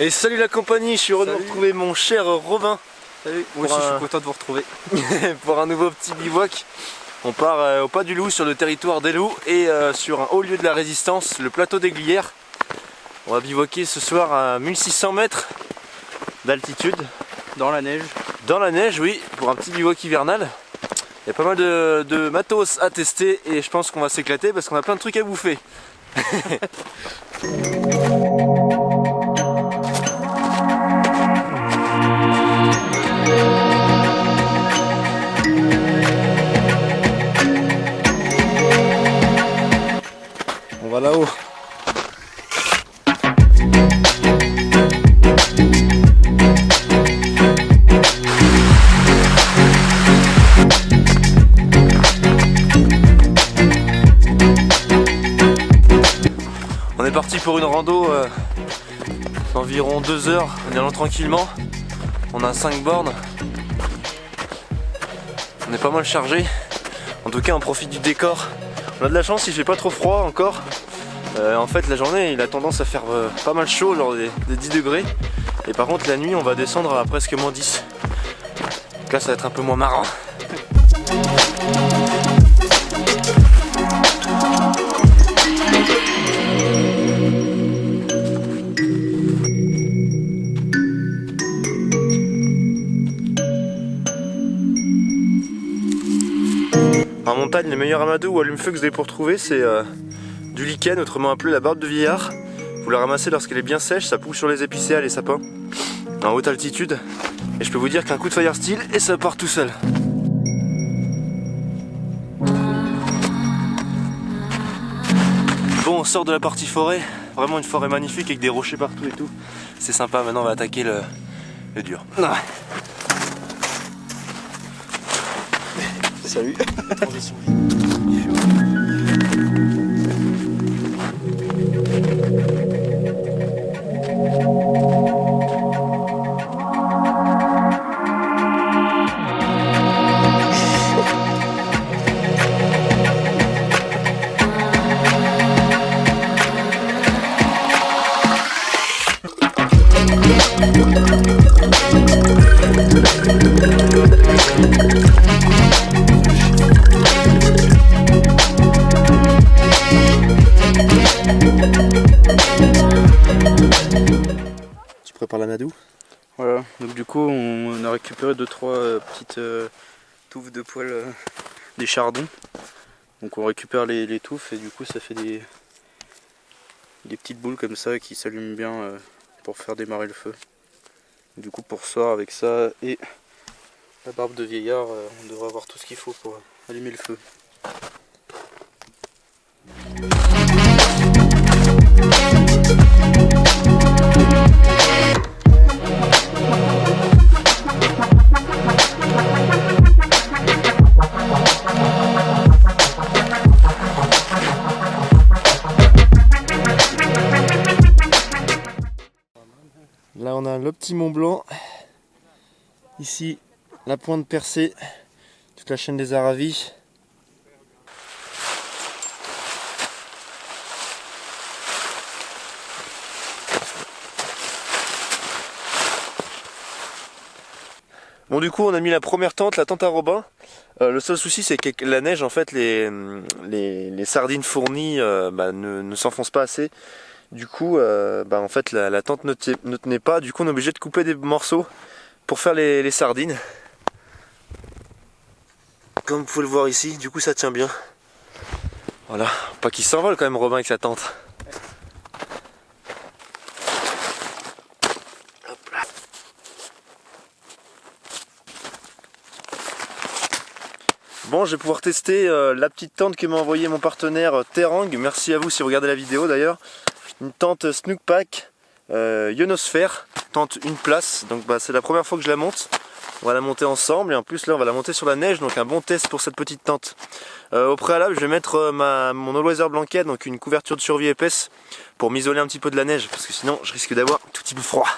Et salut la compagnie, je suis heureux de retrouver mon cher Robin. Salut, moi aussi je suis content de vous retrouver. Pour un nouveau petit bivouac. On part au Pas du Loup sur le territoire des loups et sur un haut lieu de la résistance, le plateau des Glières. On va bivouaquer ce soir à 1600 mètres d'altitude. Dans la neige. Dans la neige, oui, pour un petit bivouac hivernal. Il y a pas mal de matos à tester et je pense qu'on va s'éclater parce qu'on a plein de trucs à bouffer. On va là-haut. On est parti pour une rando d'environ 2 heures en y allant tranquillement. On a 5 bornes. On est pas mal chargé. En tout cas on profite du décor. On a de la chance, il fait pas trop froid encore. En fait la journée il a tendance à faire pas mal chaud, genre des 10 degrés. Et par contre la nuit on va descendre à presque moins 10. Donc là ça va être un peu moins marrant. En montagne, les meilleurs amadous ou allume-feu que vous avez pour trouver, c'est du lichen, autrement appelé la barbe de vieillard. Vous la ramassez lorsqu'elle est bien sèche, ça pousse sur les épicéas, les sapins, en haute altitude. Et je peux vous dire qu'un coup de fire steel et ça part tout seul. Bon, on sort de la partie forêt, vraiment une forêt magnifique avec des rochers partout et tout. C'est sympa, maintenant on va attaquer le dur. Ah. Salut. Transition. Tu prépares l'amadou? Voilà, donc du coup on a récupéré 2-3 petites touffes de poils des chardons. Donc on récupère les touffes et du coup ça fait des petites boules comme ça qui s'allument bien pour faire démarrer le feu. Du coup pour ce soir avec ça et la barbe de vieillard on devrait avoir tout ce qu'il faut pour allumer le feu. Là on a le petit Mont Blanc, ici la pointe percée, toute la chaîne des Aravis. Bon du coup on a mis la première tente, la tente à Robin. Le seul souci c'est que la neige en fait les sardines fournies ne s'enfoncent pas assez. Du coup en fait la tente ne tenait pas, du coup on est obligé de couper des morceaux pour faire les sardines. Comme vous pouvez le voir ici, du coup ça tient bien. Voilà, pas qu'il s'envole quand même Robin avec sa tente. Hop là. Bon, je vais pouvoir tester la petite tente que m'a envoyé mon partenaire Terang. Merci à vous si vous regardez la vidéo d'ailleurs. Une tente Snookpack ionosphère, tente une place. Donc c'est la première fois que je la monte. On va la monter ensemble et en plus là on va la monter sur la neige, donc un bon test pour cette petite tente. Au préalable je vais mettre mon all-weather blanket, donc une couverture de survie épaisse pour m'isoler un petit peu de la neige parce que sinon je risque d'avoir un tout petit peu froid.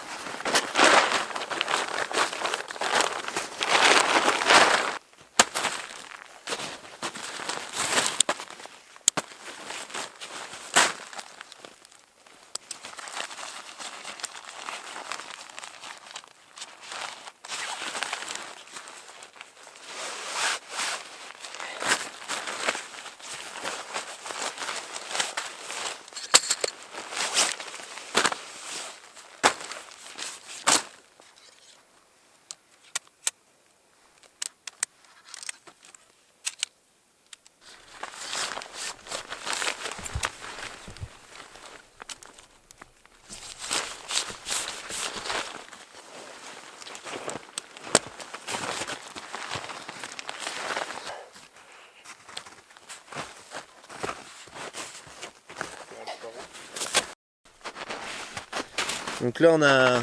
Donc là on a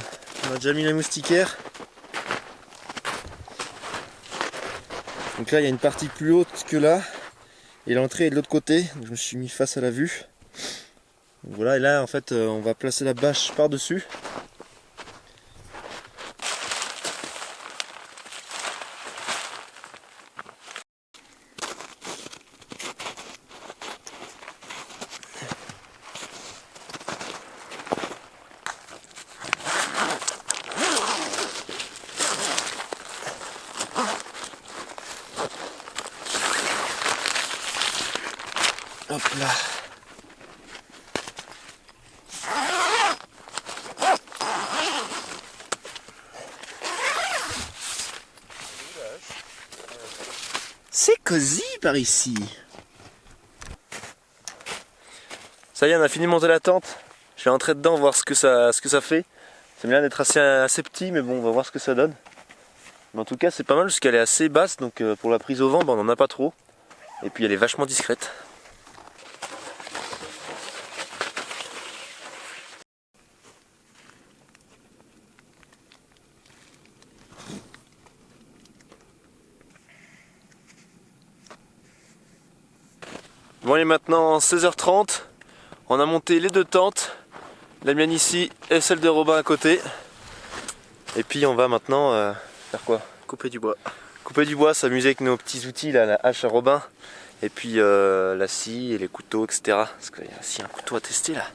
déjà mis la moustiquaire. Donc là il y a une partie plus haute que là. Et l'entrée est de l'autre côté. Donc je me suis mis face à la vue. Donc voilà, et là en fait on va placer la bâche par-dessus. Hop là. C'est cosy par ici. Ça y est, on a fini de monter la tente. Je vais rentrer dedans voir ce que ça fait. C'est bien d'être assez petit, mais bon, on va voir ce que ça donne. Mais en tout cas, c'est pas mal parce qu'elle est assez basse, donc pour la prise au vent, on n'en a pas trop. Et puis elle est vachement discrète. Bon, il est maintenant 16h30, on a monté les deux tentes, la mienne ici et celle de Robin à côté. Et puis on va maintenant faire quoi? Couper du bois. Couper du bois, s'amuser avec nos petits outils, là, la hache à Robin, et puis la scie et les couteaux, etc. Parce qu'il y a aussi un couteau à tester là.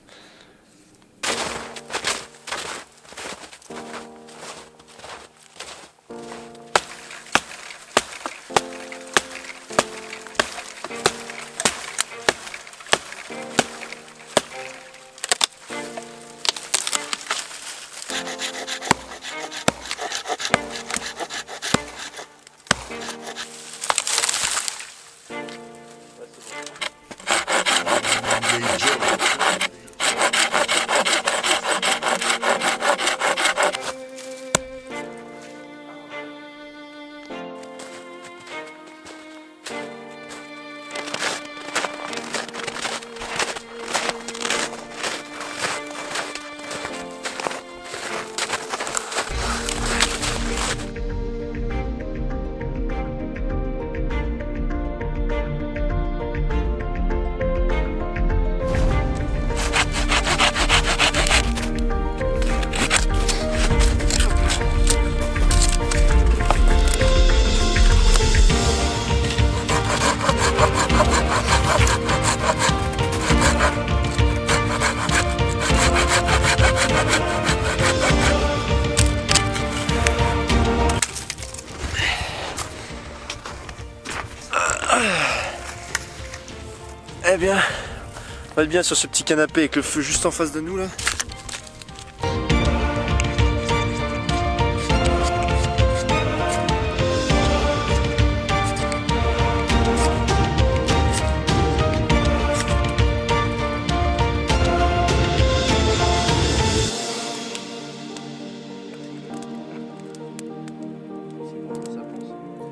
Eh bien, on va être bien sur ce petit canapé avec le feu juste en face de nous là.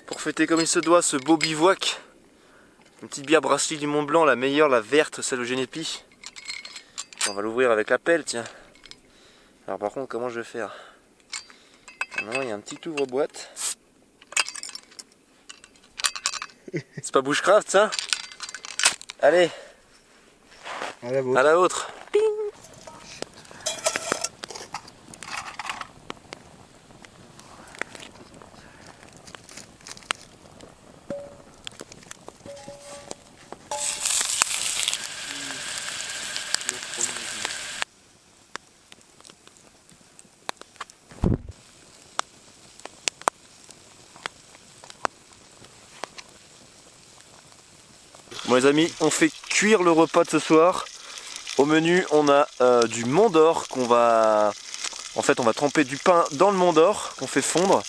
Pour fêter comme il se doit ce beau bivouac, une petite bière Brasserie du Mont Blanc, la meilleure, la verte, celle au Génépi. On va l'ouvrir avec la pelle, tiens. Alors par contre, comment je vais faire? Non, il y a un petit ouvre-boîte. C'est pas bushcraft ça? Allez, à la vôtre. Ping. Bon les amis, on fait cuire le repas de ce soir. Au menu, on a du Mont d'Or qu'on va... En fait, on va tremper du pain dans le Mont d'Or qu'on fait fondre.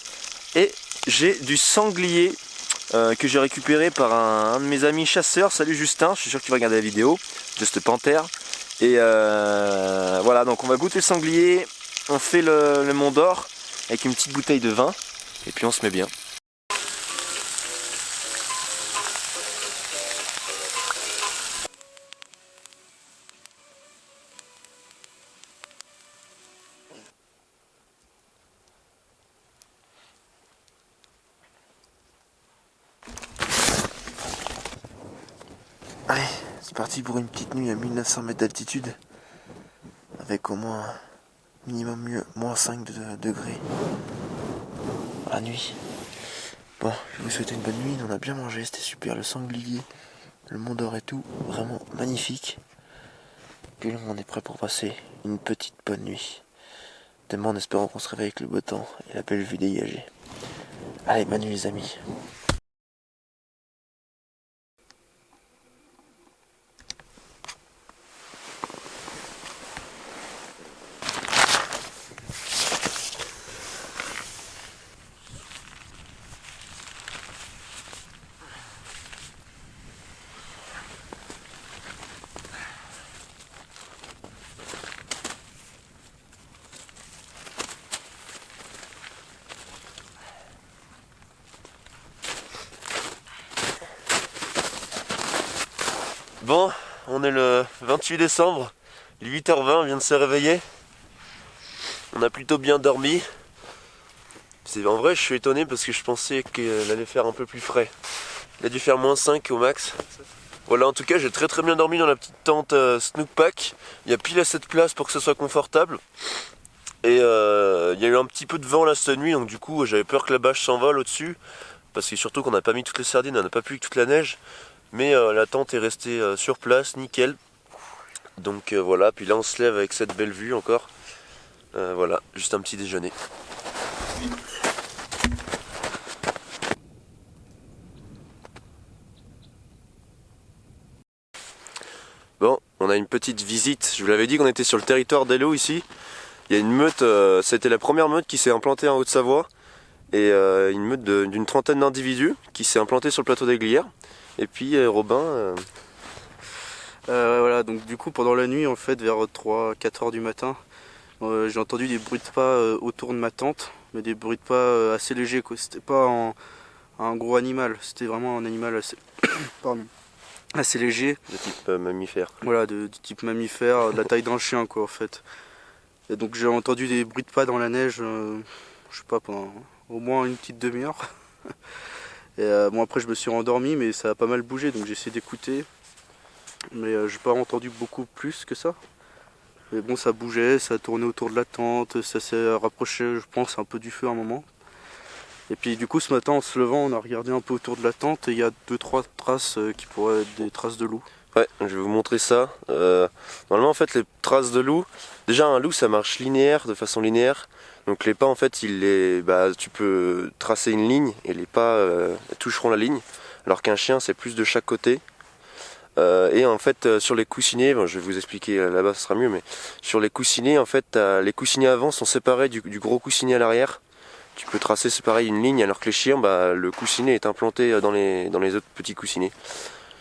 Et j'ai du sanglier que j'ai récupéré par un de mes amis chasseurs. Salut Justin, je suis sûr que tu vas regarder la vidéo. Just Panther. Et voilà, donc on va goûter le sanglier. On fait le Mont d'Or avec une petite bouteille de vin. Et puis on se met bien. C'est parti pour une petite nuit à 1900 mètres d'altitude. Avec au moins minimum moins 5 degrés la nuit. Bon, je vous souhaite une bonne nuit. On a bien mangé, c'était super. Le sanglier, le mont d'or et tout, vraiment magnifique. Puis là, on est prêt pour passer une petite bonne nuit. Demain, en espérant qu'on se réveille avec le beau temps et la belle vue dégagée. Allez, bonne nuit les amis. Bon, on est le 28 décembre, il est 8h20, on vient de se réveiller. On a plutôt bien dormi. En vrai, je suis étonné parce que je pensais qu'il allait faire un peu plus frais. Il a dû faire moins 5 au max. Voilà, en tout cas, j'ai très bien dormi dans la petite tente Snook Pack. Il y a pile assez de place pour que ce soit confortable. Et il y a eu un petit peu de vent là cette nuit, donc du coup, j'avais peur que la bâche s'envole au-dessus. Parce que surtout qu'on n'a pas mis toutes les sardines, on n'a pas pu avec toute la neige. Mais la tente est restée sur place, nickel. Donc voilà, puis là on se lève avec cette belle vue encore. Voilà, juste un petit déjeuner. Bon, on a une petite visite. Je vous l'avais dit qu'on était sur le territoire d'Hello ici. Il y a une meute, c'était la première meute qui s'est implantée en Haute-Savoie. Et une meute d'une trentaine d'individus qui s'est implantée sur le plateau des Glières. Et puis Robin... Voilà, donc du coup pendant la nuit en fait vers 3-4 heures du matin, j'ai entendu des bruits de pas autour de ma tente, mais des bruits de pas assez légers quoi. C'était pas un gros animal, c'était vraiment un animal assez, pardon, assez léger. De type mammifère. Voilà, de type mammifère, de la taille d'un chien quoi en fait. Et donc j'ai entendu des bruits de pas dans la neige, je sais pas, pendant au moins une petite demi-heure. Et bon après je me suis rendormi mais ça a pas mal bougé donc j'ai essayé d'écouter. Mais j'ai pas entendu beaucoup plus que ça. Mais bon ça bougeait, ça tournait autour de la tente, ça s'est rapproché je pense un peu du feu à un moment. Et puis du coup ce matin en se levant on a regardé un peu autour de la tente et il y a 2-3 traces qui pourraient être des traces de loup. Ouais, je vais vous montrer ça. Normalement en fait les traces de loup, déjà un loup ça marche linéaire, de façon linéaire. Donc les pas en fait tu peux tracer une ligne et les pas toucheront la ligne. Alors qu'un chien c'est plus de chaque côté. Et en fait sur les coussinets, bon, je vais vous expliquer là-bas ce sera mieux, mais sur les coussinets en fait les coussinets avant sont séparés du gros coussinet à l'arrière. Tu peux tracer c'est pareil une ligne alors que les chiens le coussinet est implanté dans les autres petits coussinets.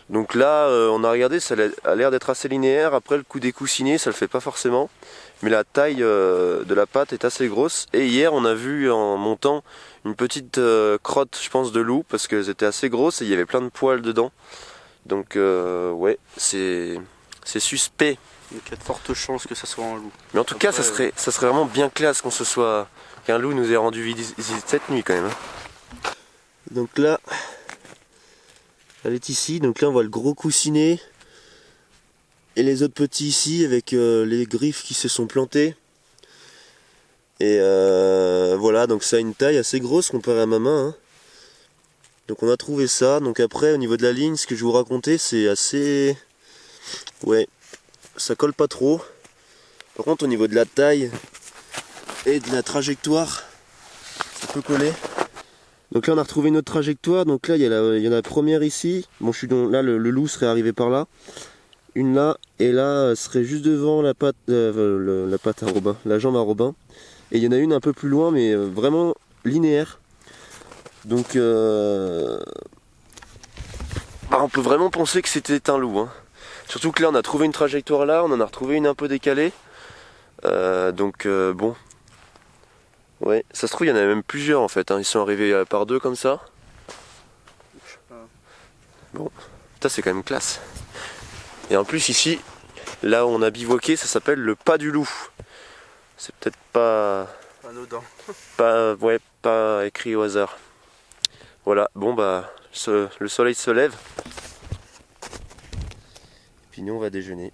Donc là on a regardé, ça a l'air d'être assez linéaire. Après le coup des coussinets ça le fait pas forcément, mais la taille de la patte est assez grosse. Et hier on a vu en montant une petite crotte je pense de loup parce qu'elles étaient assez grosses et il y avait plein de poils dedans. Donc ouais, c'est suspect. Donc il y a de fortes chances que ça soit un loup. Mais en tout cas ça serait vraiment bien classe qu'un loup nous ait rendu visite cette nuit quand même. Donc là, elle est ici, donc là on voit le gros coussinet et les autres petits ici avec les griffes qui se sont plantées. Et voilà, donc ça a une taille assez grosse comparé à ma main. Hein. Donc on a trouvé ça, donc après au niveau de la ligne, ce que je vous racontais c'est assez... Ouais, ça colle pas trop. Par contre au niveau de la taille et de la trajectoire, ça peut coller. Donc là on a retrouvé une autre trajectoire, donc là il y en a la première ici. Bon là le loup serait arrivé par là. Une là, et là serait juste devant la patte à Robin, la jambe à Robin. Et il y en a une un peu plus loin mais vraiment linéaire. Donc on peut vraiment penser que c'était un loup. Hein. Surtout que là on a trouvé une trajectoire là, on en a retrouvé une un peu décalée. Bon. Ouais, ça se trouve il y en a même plusieurs en fait. Hein. Ils sont arrivés par deux comme ça. Bon, ça c'est quand même classe. Et en plus ici, là où on a bivouaqué, ça s'appelle le pas du loup. C'est peut-être pas... Anodin. Pas écrit au hasard. Voilà, bon le soleil se lève. Puis nous on va déjeuner.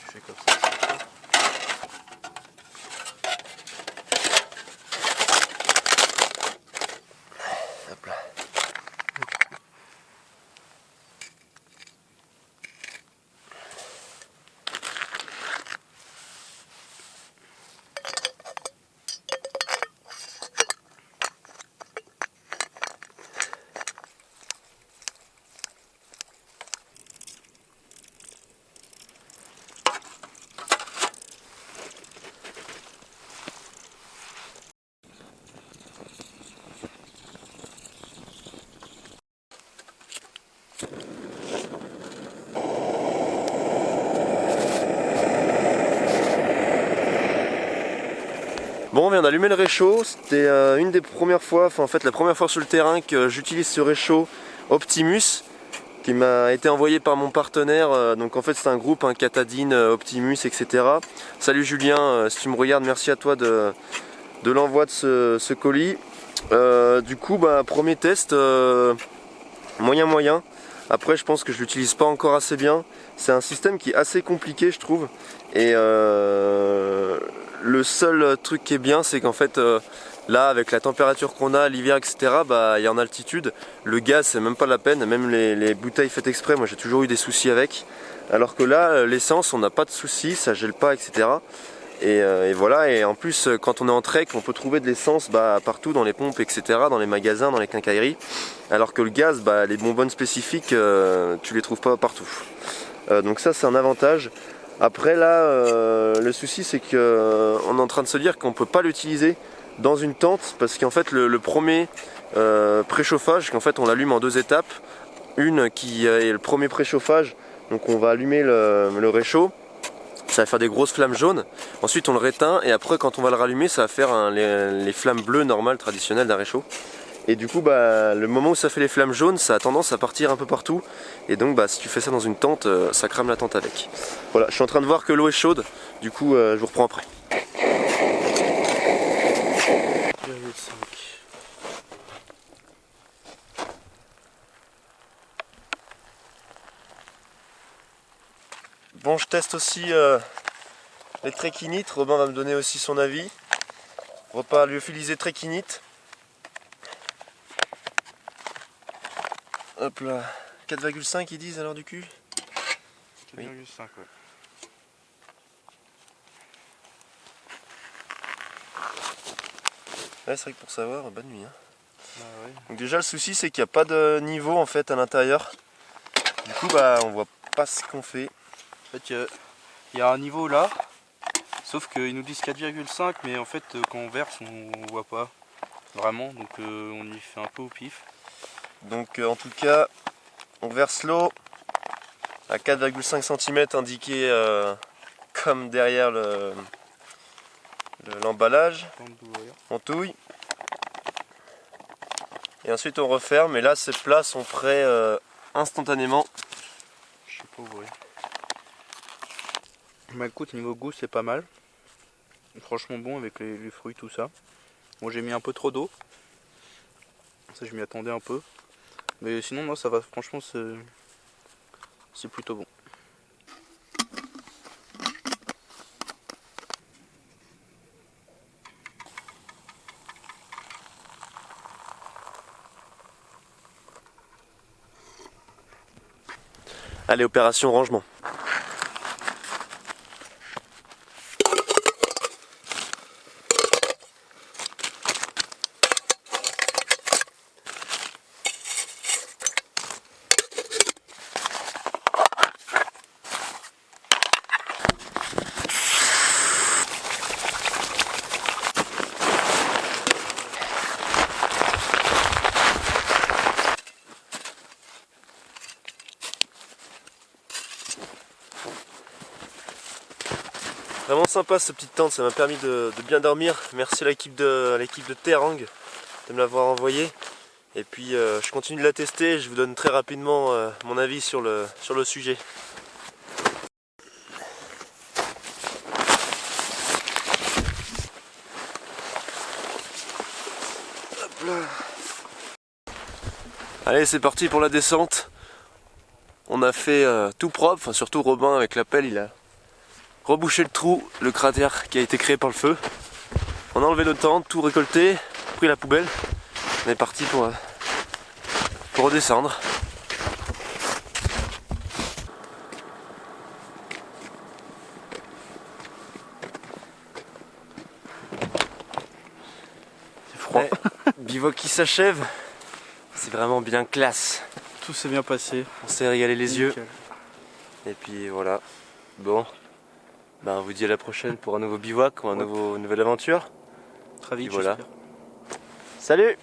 Je fais comme ça. Hop là. Bon, on vient d'allumer le réchaud, c'était une des premières fois, enfin en fait la première fois sur le terrain que j'utilise ce réchaud Optimus qui m'a été envoyé par mon partenaire, donc en fait c'est un groupe, un Katadyn, Optimus, etc. Salut Julien, si tu me regardes, merci à toi de l'envoi de ce colis. Du coup, bah, premier test, moyen. Après je pense que je l'utilise pas encore assez bien, c'est un système qui est assez compliqué je trouve, et le seul truc qui est bien, c'est qu'en fait, là, avec la température qu'on a, l'hiver, etc., bah, et en altitude, le gaz, c'est même pas la peine. Même les bouteilles faites exprès, moi, j'ai toujours eu des soucis avec. Alors que là, l'essence, on n'a pas de soucis, ça gèle pas, etc. Et voilà. Et en plus, quand on est en trek, on peut trouver de l'essence partout, dans les pompes, etc., dans les magasins, dans les quincailleries. Alors que le gaz, bah, les bonbonnes spécifiques, tu les trouves pas partout. Donc ça, c'est un avantage. Après là, le souci c'est qu'on est en train de se dire qu'on ne peut pas l'utiliser dans une tente parce qu'en fait le premier préchauffage, qu'en fait on l'allume en deux étapes. Une qui est le premier préchauffage, donc on va allumer le réchaud, ça va faire des grosses flammes jaunes. Ensuite on le réteint et après quand on va le rallumer ça va faire les flammes bleues normales traditionnelles d'un réchaud. Et du coup, bah, le moment où ça fait les flammes jaunes, ça a tendance à partir un peu partout. Et donc, bah, si tu fais ça dans une tente, ça crame la tente avec. Voilà, je suis en train de voir que l'eau est chaude. Du coup, je vous reprends après. Bon, je teste aussi les tréquinites. Robin va me donner aussi son avis. Repas lyophilisé tréquinite. Hop là, 4,5 ils disent alors du cul. 4,5 oui. Ouais. Ouais, c'est vrai que pour savoir, bonne nuit. Hein. Ah, ouais. Donc déjà le souci c'est qu'il n'y a pas de niveau en fait à l'intérieur. Du coup bah on voit pas ce qu'on fait. En fait il y a un niveau là, sauf qu'ils nous disent 4,5 mais en fait quand on verse on voit pas vraiment, donc on y fait un peu au pif. Donc en tout cas on verse l'eau à 4,5 cm indiqué comme derrière l'emballage. On touille. Et ensuite on referme et là ces plats sont prêts instantanément. Je sais pas ouvrir. Bah écoute, niveau goût c'est pas mal. Franchement bon avec les fruits tout ça. Moi j'ai mis un peu trop d'eau. Ça je m'y attendais un peu. Mais sinon non ça va, franchement c'est plutôt bon. Allez, opération rangement. Vraiment sympa cette petite tente, ça m'a permis de bien dormir. Merci à l'équipe de Terang de me l'avoir envoyé. Et puis je continue de la tester, je vous donne très rapidement mon avis sur le sujet. Hop là. Allez, c'est parti pour la descente. On a fait tout propre, enfin surtout Robin avec la pelle, il a rebouché le trou, le cratère qui a été créé par le feu. On a enlevé nos tentes, tout récolté, pris la poubelle. On est parti pour redescendre. C'est froid. Ouais, bivouac qui s'achève. C'est vraiment bien classe. Tout s'est bien passé. On s'est régalé les yeux. Nickel. Et puis voilà. Bon. Ben, on vous dit à la prochaine pour un nouveau bivouac ou une nouvelle aventure. Très vite, Et voilà. j'espère. Salut!